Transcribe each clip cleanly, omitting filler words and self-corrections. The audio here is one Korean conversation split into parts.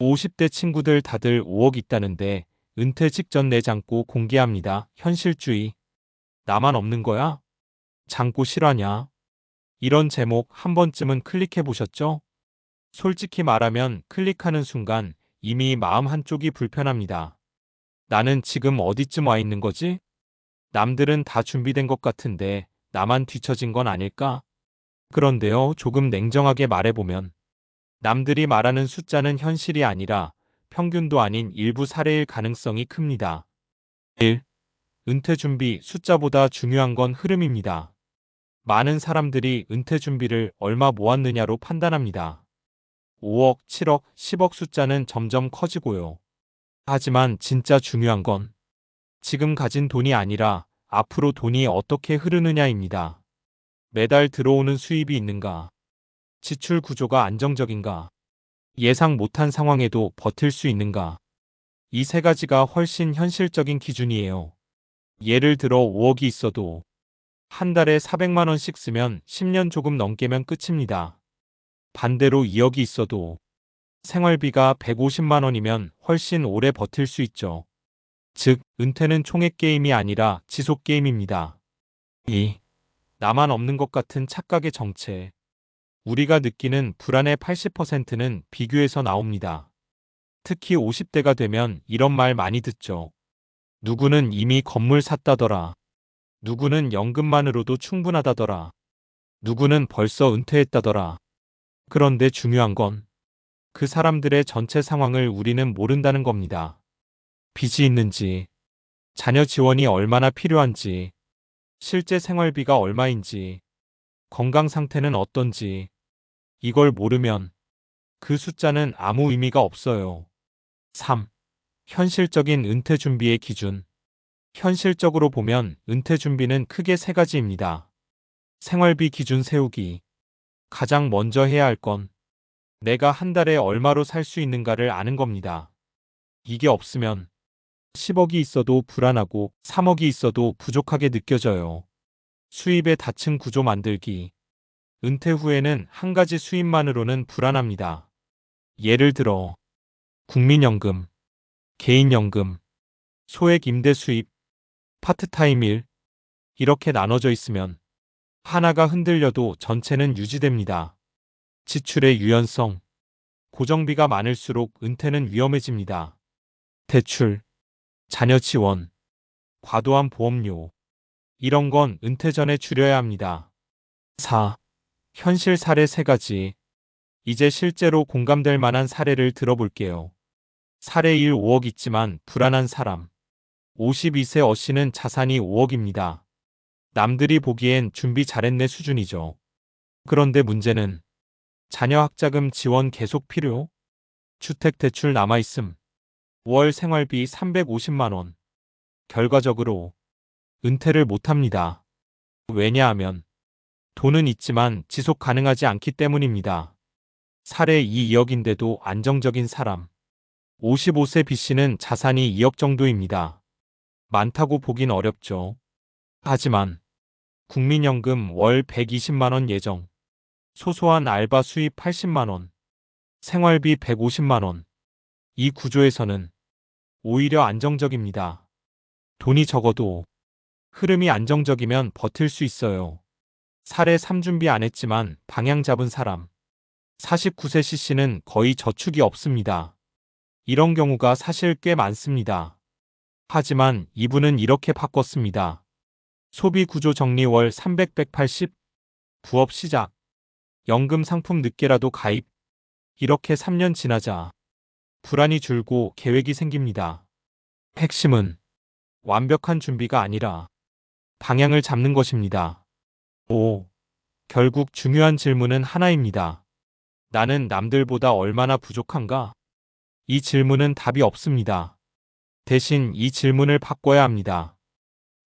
50대 친구들 다들 5억 있다는데 은퇴 직전 내 장고 공개합니다. 현실주의. 나만 없는 거야? 장고 실화냐? 이런 제목 한 번쯤은 클릭해 보셨죠? 솔직히 말하면 클릭하는 순간 이미 마음 한쪽이 불편합니다. 나는 지금 어디쯤 와 있는 거지? 남들은 다 준비된 것 같은데 나만 뒤처진 건 아닐까? 그런데요, 조금 냉정하게 말해보면 남들이 말하는 숫자는 현실이 아니라 평균도 아닌 일부 사례일 가능성이 큽니다. 1. 은퇴 준비 숫자보다 중요한 건 흐름입니다. 많은 사람들이 은퇴 준비를 얼마 모았느냐로 판단합니다. 5억, 7억, 10억 숫자는 점점 커지고요. 하지만 진짜 중요한 건 지금 가진 돈이 아니라 앞으로 돈이 어떻게 흐르느냐입니다. 매달 들어오는 수입이 있는가? 지출 구조가 안정적인가? 예상 못한 상황에도 버틸 수 있는가? 이 세 가지가 훨씬 현실적인 기준이에요. 예를 들어 5억이 있어도 한 달에 400만 원씩 쓰면 10년 조금 넘게면 끝입니다. 반대로 2억이 있어도 생활비가 150만 원이면 훨씬 오래 버틸 수 있죠. 즉, 은퇴는 총액 게임이 아니라 지속 게임입니다. 2. 나만 없는 것 같은 착각의 정체. 우리가 느끼는 불안의 80%는 비교에서 나옵니다. 특히 50대가 되면 이런 말 많이 듣죠. 누구는 이미 건물 샀다더라. 누구는 연금만으로도 충분하다더라. 누구는 벌써 은퇴했다더라. 그런데 중요한 건 그 사람들의 전체 상황을 우리는 모른다는 겁니다. 빚이 있는지, 자녀 지원이 얼마나 필요한지, 실제 생활비가 얼마인지, 건강 상태는 어떤지, 이걸 모르면 그 숫자는 아무 의미가 없어요. 3. 현실적인 은퇴 준비의 기준. 현실적으로 보면 은퇴 준비는 크게 세 가지입니다. 생활비 기준 세우기. 가장 먼저 해야 할 건 내가 한 달에 얼마로 살 수 있는가를 아는 겁니다. 이게 없으면 10억이 있어도 불안하고 3억이 있어도 부족하게 느껴져요. 수입의 다층 구조 만들기. 은퇴 후에는 한 가지 수입만으로는 불안합니다. 예를 들어 국민연금, 개인연금, 소액 임대 수입, 파트타임 일, 이렇게 나눠져 있으면 하나가 흔들려도 전체는 유지됩니다. 지출의 유연성. 고정비가 많을수록 은퇴는 위험해집니다. 대출, 자녀 지원, 과도한 보험료. 이런 건 은퇴 전에 줄여야 합니다. 4. 현실 사례 세 가지. 이제 실제로 공감될 만한 사례를 들어볼게요. 사례 1. 5억 있지만 불안한 사람. 52세 어씨는 자산이 5억입니다. 남들이 보기엔 준비 잘했네 수준이죠. 그런데 문제는 자녀 학자금 지원 계속 필요? 주택 대출 남아있음. 월 생활비 350만 원. 결과적으로 은퇴를 못합니다. 왜냐하면 돈은 있지만 지속 가능하지 않기 때문입니다. 사례 2억인데도 안정적인 사람. 55세 B씨는 자산이 2억 정도입니다. 많다고 보긴 어렵죠. 하지만 국민연금 월 120만 원 예정. 소소한 알바 수입 80만 원. 생활비 150만 원. 이 구조에서는 오히려 안정적입니다. 돈이 적어도 흐름이 안정적이면 버틸 수 있어요. 사례 3 준비 안 했지만 방향 잡은 사람. 49세 C씨는 거의 저축이 없습니다. 이런 경우가 사실 꽤 많습니다. 하지만 이분은 이렇게 바꿨습니다. 소비 구조 정리 월 300, 180. 부업 시작. 연금 상품 늦게라도 가입. 이렇게 3년 지나자 불안이 줄고 계획이 생깁니다. 핵심은 완벽한 준비가 아니라 방향을 잡는 것입니다. 5. 결국 중요한 질문은 하나입니다. 나는 남들보다 얼마나 부족한가? 이 질문은 답이 없습니다. 대신 이 질문을 바꿔야 합니다.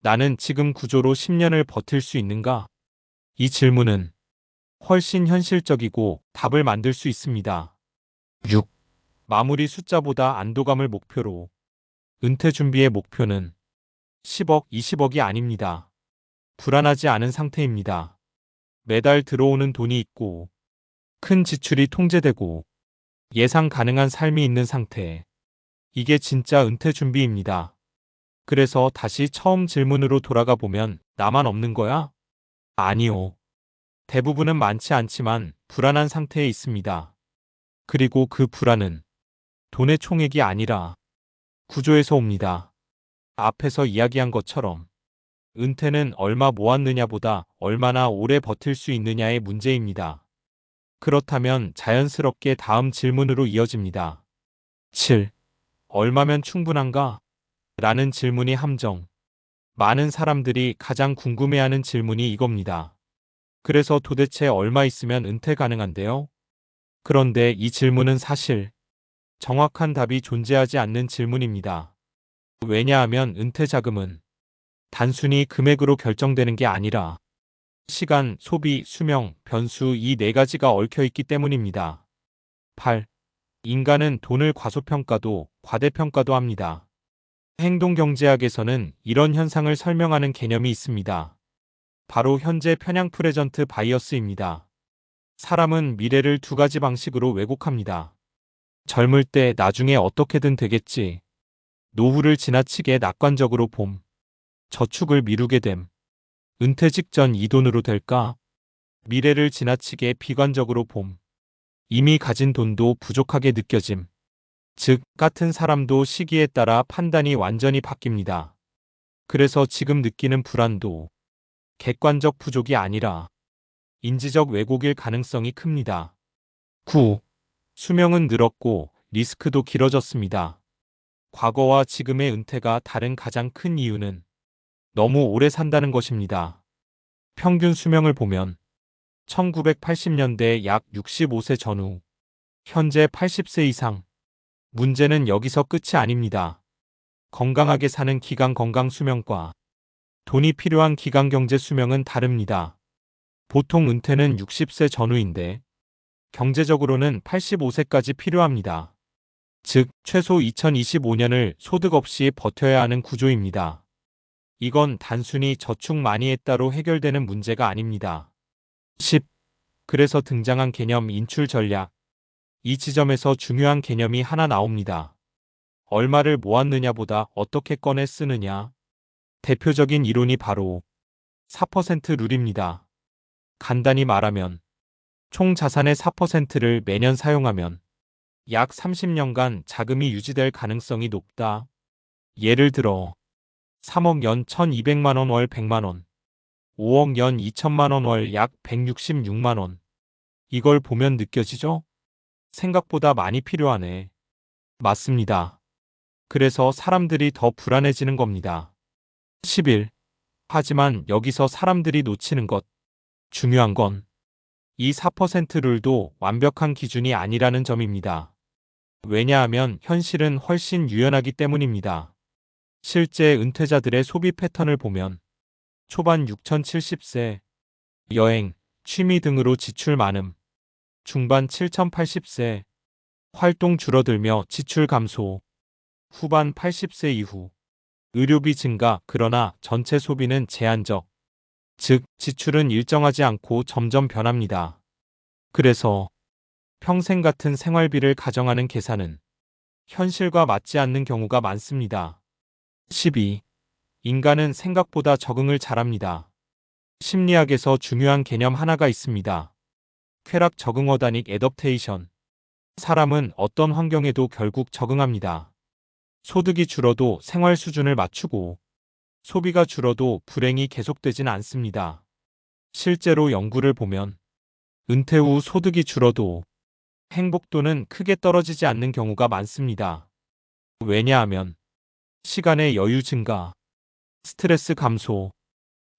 나는 지금 구조로 10년을 버틸 수 있는가? 이 질문은 훨씬 현실적이고 답을 만들 수 있습니다. 6. 마무리 숫자보다 안도감을 목표로. 은퇴 준비의 목표는 10억, 20억이 아닙니다. 불안하지 않은 상태입니다. 매달 들어오는 돈이 있고 큰 지출이 통제되고 예상 가능한 삶이 있는 상태. 이게 진짜 은퇴 준비입니다. 그래서 다시 처음 질문으로 돌아가 보면 나만 없는 거야? 아니요. 대부분은 많지 않지만 불안한 상태에 있습니다. 그리고 그 불안은 돈의 총액이 아니라 구조에서 옵니다. 앞에서 이야기한 것처럼 은퇴는 얼마 모았느냐보다 얼마나 오래 버틸 수 있느냐의 문제입니다. 그렇다면 자연스럽게 다음 질문으로 이어집니다. 7. 얼마면 충분한가? 라는 질문이 함정. 많은 사람들이 가장 궁금해하는 질문이 이겁니다. 그래서 도대체 얼마 있으면 은퇴 가능한데요? 그런데 이 질문은 사실 정확한 답이 존재하지 않는 질문입니다. 왜냐하면 은퇴 자금은 단순히 금액으로 결정되는 게 아니라 시간, 소비, 수명, 변수 이 네 가지가 얽혀 있기 때문입니다. 8. 인간은 돈을 과소평가도 과대평가도 합니다. 행동경제학에서는 이런 현상을 설명하는 개념이 있습니다. 바로 현재 편향 프레전트 바이어스입니다. 사람은 미래를 두 가지 방식으로 왜곡합니다. 젊을 때 나중에 어떻게든 되겠지. 노후를 지나치게 낙관적으로 봄. 저축을 미루게 됨. 은퇴 직전 이 돈으로 될까? 미래를 지나치게 비관적으로 봄. 이미 가진 돈도 부족하게 느껴짐. 즉, 같은 사람도 시기에 따라 판단이 완전히 바뀝니다. 그래서 지금 느끼는 불안도 객관적 부족이 아니라 인지적 왜곡일 가능성이 큽니다. 9. 수명은 늘었고 리스크도 길어졌습니다. 과거와 지금의 은퇴가 다른 가장 큰 이유는 너무 오래 산다는 것입니다. 평균 수명을 보면 1980년대 약 65세 전후, 현재 80세 이상. 문제는 여기서 끝이 아닙니다. 건강하게 사는 기간 건강 수명과 돈이 필요한 기간 경제 수명은 다릅니다. 보통 은퇴는 60세 전후인데 경제적으로는 85세까지 필요합니다. 즉, 최소 2025년을 소득 없이 버텨야 하는 구조입니다. 이건 단순히 저축 많이 했다로 해결되는 문제가 아닙니다. 10. 그래서 등장한 개념 인출 전략. 이 지점에서 중요한 개념이 하나 나옵니다. 얼마를 모았느냐보다 어떻게 꺼내 쓰느냐. 대표적인 이론이 바로 4% 룰입니다. 간단히 말하면 총 자산의 4%를 매년 사용하면 약 30년간 자금이 유지될 가능성이 높다. 예를 들어 3억 연 1200만 원 월 100만 원, 5억 연 2000만 원 월 약 166만 원. 이걸 보면 느껴지죠? 생각보다 많이 필요하네. 맞습니다. 그래서 사람들이 더 불안해지는 겁니다. 11. 하지만 여기서 사람들이 놓치는 것, 중요한 건 이 4% 룰도 완벽한 기준이 아니라는 점입니다. 왜냐하면 현실은 훨씬 유연하기 때문입니다. 실제 은퇴자들의 소비 패턴을 보면 초반 6070세, 여행, 취미 등으로 지출 많음, 중반 7080세, 활동 줄어들며 지출 감소, 후반 80세 이후, 의료비 증가 그러나 전체 소비는 제한적, 즉 지출은 일정하지 않고 점점 변합니다. 그래서 평생 같은 생활비를 가정하는 계산은 현실과 맞지 않는 경우가 많습니다. 12. 인간은 생각보다 적응을 잘합니다. 심리학에서 중요한 개념 하나가 있습니다. 쾌락 적응 어다닉 애덕테이션. 사람은 어떤 환경에도 결국 적응합니다. 소득이 줄어도 생활 수준을 맞추고 소비가 줄어도 불행이 계속되진 않습니다. 실제로 연구를 보면 은퇴 후 소득이 줄어도 행복도는 크게 떨어지지 않는 경우가 많습니다. 왜냐하면 시간의 여유 증가, 스트레스 감소,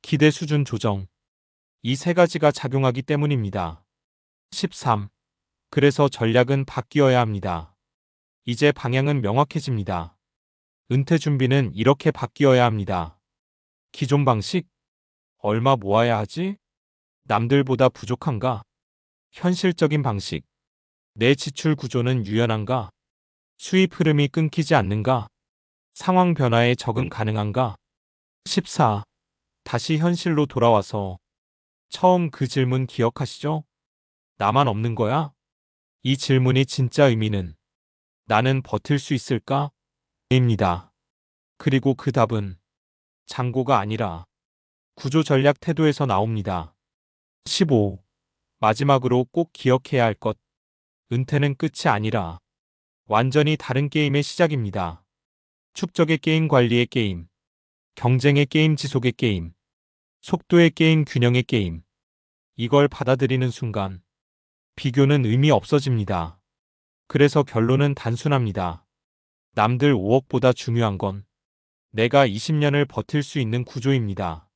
기대 수준 조정, 이 세 가지가 작용하기 때문입니다. 13. 그래서 전략은 바뀌어야 합니다. 이제 방향은 명확해집니다. 은퇴 준비는 이렇게 바뀌어야 합니다. 기존 방식? 얼마 모아야 하지? 남들보다 부족한가? 현실적인 방식. 내 지출 구조는 유연한가? 수입 흐름이 끊기지 않는가? 상황 변화에 적응 가능한가? 14. 다시 현실로 돌아와서 처음 그 질문 기억하시죠? 나만 없는 거야? 이 질문이 진짜 의미는 나는 버틸 수 있을까? 입니다. 그리고 그 답은 장고가 아니라 구조 전략 태도에서 나옵니다. 15. 마지막으로 꼭 기억해야 할 것. 은퇴는 끝이 아니라 완전히 다른 게임의 시작입니다. 축적의 게임, 관리의 게임, 경쟁의 게임, 지속의 게임, 속도의 게임, 균형의 게임. 이걸 받아들이는 순간 비교는 의미 없어집니다. 그래서 결론은 단순합니다. 남들 5억보다 중요한 건 내가 20년을 버틸 수 있는 구조입니다.